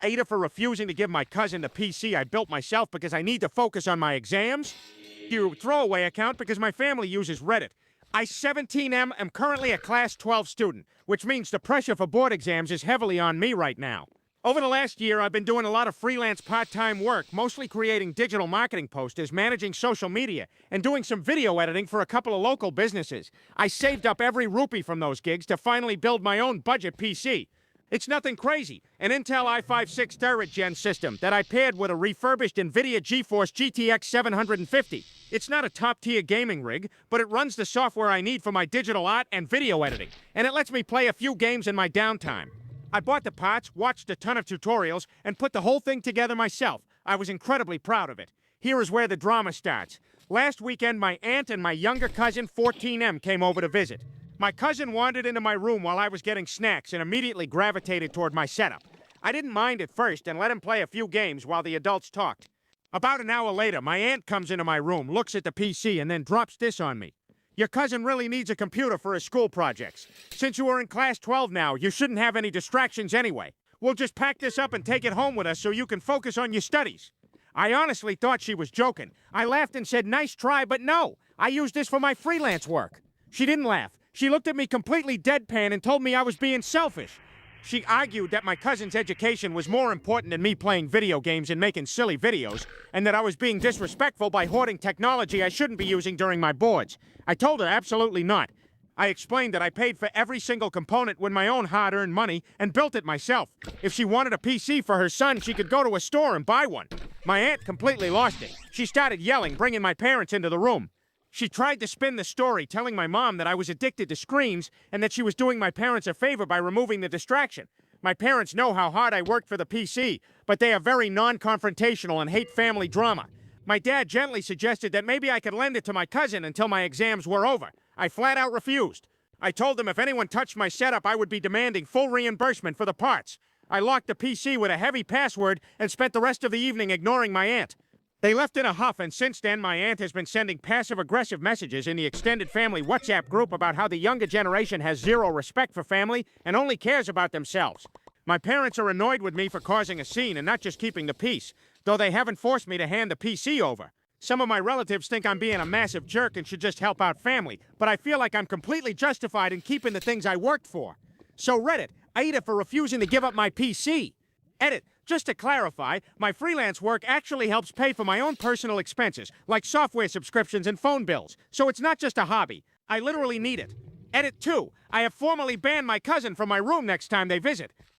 Aitah for refusing to give my cousin the PC I built myself because I need to focus on my exams. Q throwaway account because my family uses Reddit. I, 17M, am currently a Class 12 student, which means the pressure for board exams is heavily on me right now. Over the last year, I've been doing a lot of freelance part-time work, mostly creating digital marketing posters, managing social media, and doing some video editing for a couple of local businesses. I saved up every rupee from those gigs to finally build my own budget PC. It's nothing crazy, an Intel i5 6th 3rd Gen system that I paired with a refurbished NVIDIA GeForce GTX 750. It's not a top-tier gaming rig, but it runs the software I need for my digital art and video editing, and it lets me play a few games in my downtime. I bought the parts, watched a ton of tutorials, and put the whole thing together myself. I was incredibly proud of it. Here is where the drama starts. Last weekend, my aunt and my younger cousin, 14M, came over to visit. My cousin wandered into my room while I was getting snacks and immediately gravitated toward my setup. I didn't mind at first and let him play a few games while the adults talked. About an hour later, my aunt comes into my room, looks at the PC, and then drops this on me. Your cousin really needs a computer for his school projects. Since you are in Class 12 now, you shouldn't have any distractions anyway. We'll just pack this up and take it home with us so you can focus on your studies. I honestly thought she was joking. I laughed and said, nice try, but no. I use this for my freelance work. She didn't laugh. She looked at me completely deadpan and told me I was being selfish. She argued that my cousin's education was more important than me playing video games and making silly videos, and that I was being disrespectful by hoarding technology I shouldn't be using during my boards. I told her absolutely not. I explained that I paid for every single component with my own hard-earned money and built it myself. If she wanted a PC for her son, she could go to a store and buy one. My aunt completely lost it. She started yelling, bringing my parents into the room. She tried to spin the story, telling my mom that I was addicted to screens and that she was doing my parents a favor by removing the distraction. My parents know how hard I worked for the PC, but they are very non-confrontational and hate family drama. My dad gently suggested that maybe I could lend it to my cousin until my exams were over. I flat out refused. I told them if anyone touched my setup, I would be demanding full reimbursement for the parts. I locked the PC with a heavy password and spent the rest of the evening ignoring my aunt. They left in a huff, and since then, my aunt has been sending passive-aggressive messages in the extended family WhatsApp group about how the younger generation has zero respect for family and only cares about themselves. My parents are annoyed with me for causing a scene and not just keeping the peace, though they haven't forced me to hand the PC over. Some of my relatives think I'm being a massive jerk and should just help out family, but I feel like I'm completely justified in keeping the things I worked for. So Reddit, Aitah for refusing to give up my PC. Edit. Just to clarify, my freelance work actually helps pay for my own personal expenses, like software subscriptions and phone bills, so it's not just a hobby. I literally need it. Edit 2. I have formally banned my cousin from my room next time they visit.